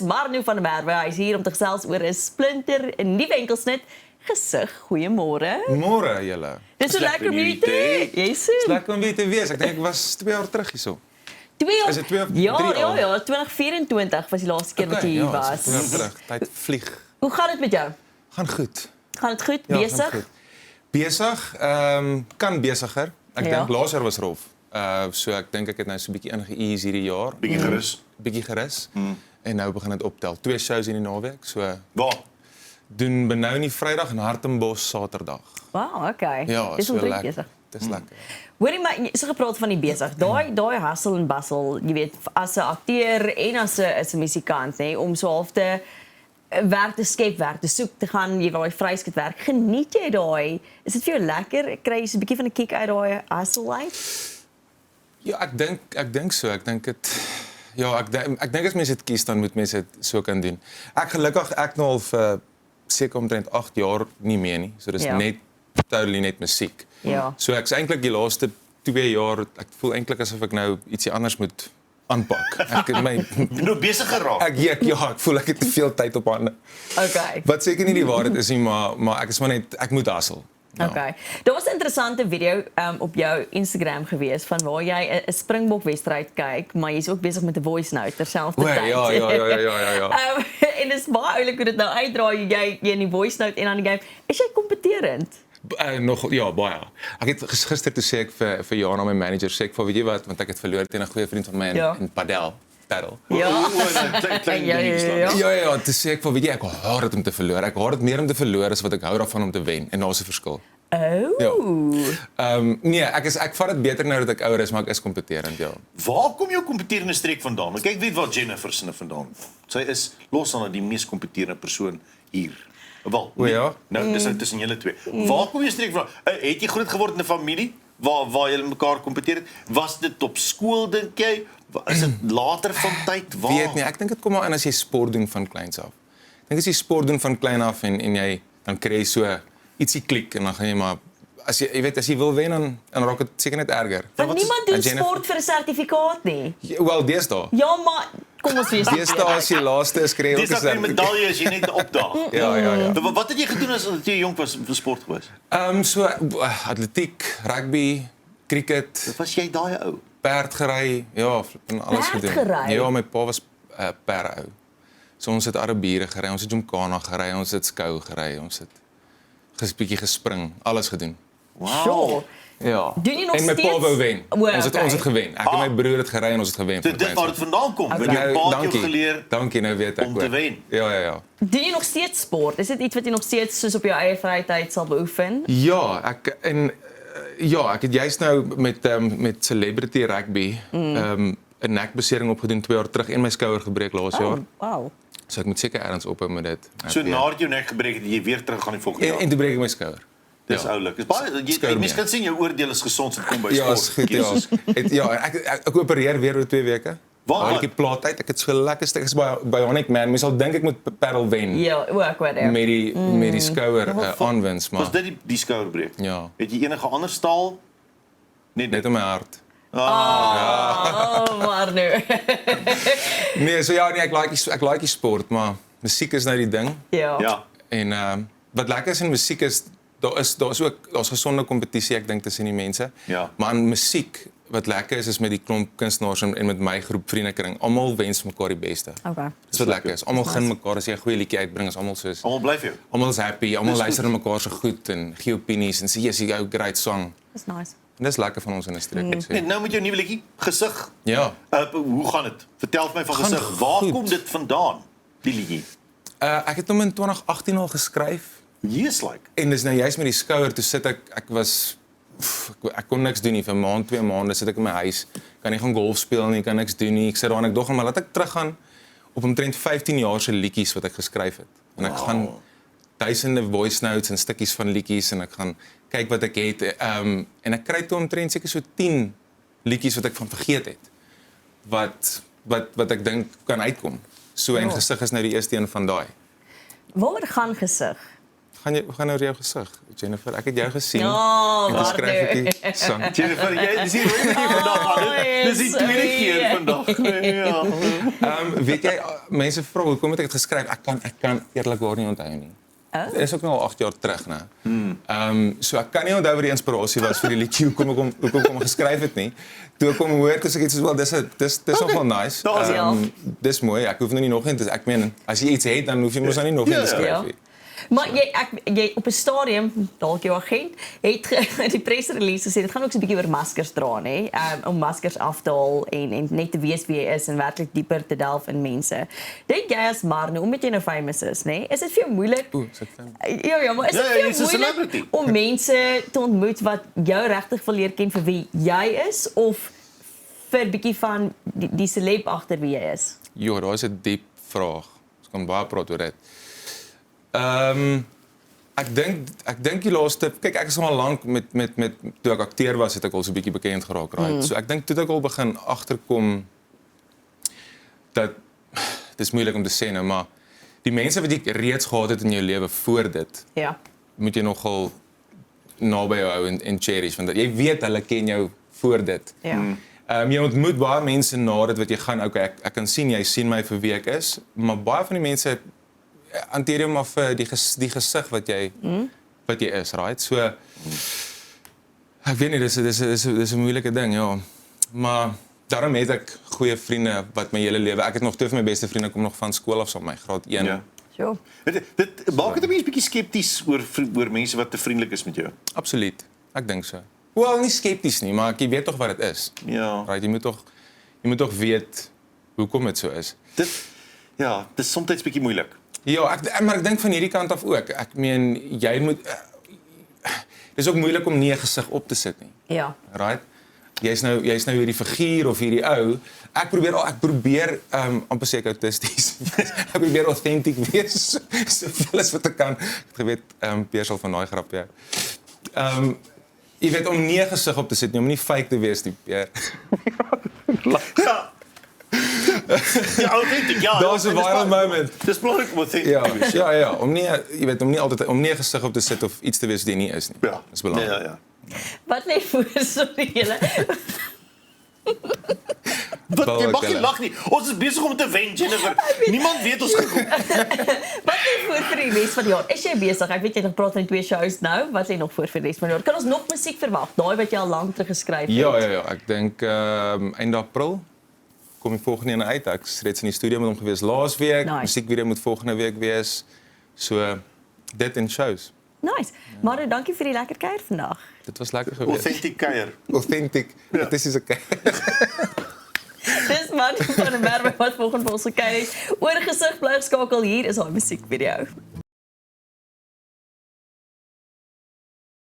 Marno van der Merwe, hy is hier om te gesels oor 'n splinter 'n nuwe enkelsnit gesig. Goeiemôre. Môre julle. Dis so lekker om jullie te hê. Yes. Dis lekker om weer te wees. Ek dink ek was 2 jaar terug hierso. Is dit 2 of 3 jaar? Ja, 2024 was die laaste keer wat jy hier was. 2 jaar terug. Tyd vlieg. Hoe gaan dit met jou? Gaan goed. Gaan dit goed? Ja, Besig? gaan goed. Besig, kan besiger. Ek dink laas jaar was rof. So ek dink ek het nou so 'n bietjie inge-ease hierdie jaar. Bietjie gerus. En nou begin dit optel. 2 shows in die naweek. So Waar? doen Benoni Vrydag en Hartenbos Saterdag. Wow, okay. Ja, Dis so omtrent lekker. besig. Dis lekker. Hoorie maar, so gepraat van die besig. Daai hustle en bustle, jy weet, as 'n akteur en as 'n musikant, nê, om so half te werk te skep, werk te soek te gaan, jy daai vryskut werk. Geniet jy daai? Is dit vir jou lekker? Kry jy so 'n bietjie van 'n kick uit daai hustle life? Ja, ek dink so. Ek dink dit ek dink as mense dit kies dan moet mense dit so kan doen. Ek nou al vir seker omtrent 8 jaar nie meer nie. So dis net totally net musiek. Ja. So ek's eintlik die laaste 2 jaar, ek voel eintlik asof ek nou ietsie anders moet aanpak. Ek Nou besig geraak. ek voel ek het te veel tyd op hande. Okay. Wat seker nie die waarheid is nie, maar ek is maar net ek moet hustle. Ja. Okay. Daar was 'n interessante video op jou Instagram gewees van waar jy 'n Springbok wedstryd kyk, maar jy's ook besig met 'n voice note terselfdertyd. Ja. En dit is baie oulik hoe dit nou uitdraai jy in die voice note en aan die game. Is jy kompeterend? Baie. Ek het gister toe sê ek vir Jana, my manager, sê ek vir weet jy wat, want ek het verloor teen 'n goeie vriend van my in paddle. Ja. Ja, toe sê ek vir weet jy ek haat dit om te verloor. Ek haat dit meer om te verloor as wat ek hou daarvan om te wen en daar's 'n verskil. Nee, ek vat dit beter nou dat ek ouer is, maar ek is kompeterend, ja. Waar kom jou kompeterende streek vandaan? Want kyk weet waar Jennifer se vandaan. Sy is los aan die mees kompeterende persoon hier. Wel, ja? Nou dis nou tussen julle twee. Waar kom jou streek vandaan? Het jy groot geword in 'n familie waar julle mekaar kompeteer het? Was dit op skool dink jy? Is dit later van tyd? Waar? Weet nie, ek dink dit kom maar in as jy sport doen van kleins af. Ek dink as jy sport doen van klein af en jy dan kry jy so ietsie klik en dan gaan jy maar as jy wil wen dan raak dit seker net erger. Want niemand doen sport vir 'n sertifikaat nie. Wel, deesdae. Ja, maar kom ons wees. Deesdae as jy laaste is kry jy ook 'n sertifikaat. Dis 'n medalje as jy net opdaag. Ja. Wat het jy gedoen as jy jonk was vir sport gewees? So atletiek, rugby, cricket. Wat was jy daai ou? Perd gery, ja, en alles gedoen. Ja, my pa was perde ou. So ons het Arabiere gery, ons het Jomkana gery, ons het skou gery, ons het 'n bietjie gespring, alles gedoen. Wow. Sure. Ja. Doen jy nog en my steeds? pa wou wen. Ons het gewen. Ek en my broer het gery en ons het gewen. Dit waar dit vandaan kom. Want jou pa het jou geleer dankie, nou weet ek om te wen. Ja. Doen jy nog steeds sport? Is dit iets wat jy nog steeds soos op jou eie vrye tyd sal beoefen? Ja, ek het juist nou met celebrity rugby 'n nekbesering opgedoen 2 jaar terug en my skouer gebreek laas jaar. Wow. So ek moet seker ergens ophou met dit. So nadat jou nek gebreek het, jy weer terug gaan die volgende jaar. En toe breek ek my skouer. Dis oulik. Dis baie jy kan sien jou oordeel is gesond as dit kom by sport. Ja, is goed, ja. Ek opereer weer oor 2 weke. Waar? Ek het plaat uit. Ek het so lekker stuk is by Honic Man. Mens sal dink ek moet paddle wen. Ja, ook wat daar. Met die skouer aanwins, maar was dit die skouerbreek? Ja. Het jy enige ander staal? Net in my hart. Maar nou. Nee, so ja, nee, ek like die sport, maar musiek is nou die ding. Ja. En wat lekker is in musiek is daar's gesonde kompetisie ek dink tussen die mense. Ja. Maar in musiek wat lekker is met die klomp kunstenaars en met my groep vriendekring, almal wens mekaar die beste. Okay. Dis wat lekker is. Almal gun mekaar as jy 'n goeie liedjie uitbring, is almal soos Almal bly vir jou. almal is happy, almal luister na mekaar so goed en gee opinies en sê jy's 'n great song. Dis nice. En dis lekker van ons in 'n streek. En nou met jou nuwe liedjie, Gesig. Ja. Hoe gaan dit? Vertel vir my van Gaan Gesig. Waar goed. kom dit vandaan? Die liedjie. Ek het hom in 2018 al geskryf. Yes like. En dis nou juist met die skouer toe sit ek ek kon niks doen nie vir 'n maand, 2 maande sit ek in my huis. Kan nie gaan golf speel nie, kan niks doen nie. Ek sit daar en ek dog maar laat ek teruggaan op omtrent 15 jaar se liedjies wat ek geskryf het. En ek gaan duisende voice notes en stukkies van liedjies en ek gaan kyk wat ek het. En ek kry toe omtrent seker so 10 liedjies wat ek van vergeet het. Wat ek dink kan uitkom. So en Gesig is nou die eerste een van daai. Waaroor gaan Gesig? gaan nou oor jou gesig, Jennifer. Ek het jou gesien. Ja, en toe skryf ek Warno. die sang. Jennifer, jy dis hier vandag aan. Dis die tweede keer vandag. Ja. Weet jy, mense vra hoekom het ek dit geskryf? Ek kan eerlikwaar nie onthou nie. Oh? Dit is ook nou al 8 jaar terug, né? So ek kan nie onthou wat die inspirasie was vir die liedjie hoekom ek hom geskryf het nie. Toe ek hom hoor, toe sê ek iets soos wel dis nogal nice. Dis mooi. Ek hoef nou nie nog een te ek meen, as jy iets het dan hoef jy mos nou nie nog een te skryf nie. Maar jy op 'n stadium, dalk jou agent, het die pressrelease gesê dit gaan ook so 'n bietjie oor maskers dra, nê? Om maskers af te haal en net te weet wie jy is en werklik dieper te delf in mense. Dink jy as Marno, omdat jy nou famous is, nê? Is dit vir jou moeilik? Ja, maar is dit vir jou moeilik om mense te ontmoet wat jou regtig wil leer ken vir wie jy is of vir 'n bietjie van die celeb agter wie jy is? Ja, daar is 'n diep vraag. Ons kan baie praat oor dit. Ek dink die laaste, kyk ek is al lank met toe ek akteur was, het ek al so 'n bietjie bekend geraak, right? So ek dink toe ek al begin agterkom dat dis moeilik om te sê nou, maar die mense wat jy reeds gehad het in jou lewe voor dit, Ja. moet jy nogal naby jou hou en cherish, want jy weet hulle ken jou voor dit. Ja. Jy ontmoet baie mense na dit wat jy gaan, okay, ek kan sien jy sien my vir wie ek is, maar baie van die mense hanteer jy maar vir die gesig wat jy is, right? So ek weet nie, dis 'n moeilike ding, ja. Maar daarom het ek goeie vriende wat my hele lewe. Ek het nog twee van my beste vriende kom nog van skool af saam met my, graad 1. Ja. Sure. Dit maak dit 'n mens bietjie skepties oor mense wat te vriendelik is met jou. Absoluut. Ek dink so. Wel, nie skepties nie, maar jy weet tog wat dit is. Ja. Right, jy moet tog weet hoekom dit so is. Dis soms bietjie moeilik. Ja, maar ek dink van hierdie kant af ook. Ek meen jy moet dis ook moeilik om nie 'n gesig op te sit nie. Ja. Right? Jy's nou hierdie figuur of hierdie ou. Ek probeer amper seker autisties. Ek probeer authentic wees soveel as wat ek kan. Ek het geweet Pierre sal van daai grap ja. Jy weet om nie 'n gesig op te sit nie, om nie fake te wees nie, Pierre. Ja. Ja, authentic, ja. Daar's 'n viral moment. Dis belangrik om authentic. Ja, om nie 'n gesig op te sit of iets te wees wat jy nie is nie. Ja. Dis belangrik. Ja. Wat lê voor sorry julle? Wat jy mag nie lag nie. Ons is besig om te wen, Jennifer. Niemand weet ons gekom. Wat lê voor vir die res van die jaar? Is jy besig? Ek weet jy het nog praat van die 2 shows nou. Wat lê nog voor vir die res van die jaar? Kan ons nog musiek verwag? Daai wat jy al lank terug geskryf het. Ja, ek dink einde April kom die volgende een uit. Ek het reeds in die studio met hom gewees laasweek. Nice. Musiekvideo moet volgende week wees. So dit en shows. Nice. Maar dankie vir die lekker kuier vandag. Dit was lekker geweest. Authentic kuier. Authentic. Dit is 'n Dis Martin van der Merwe wat volgens ons gekuier het. Oor gesig bly skakel hier is haar musiekvideo.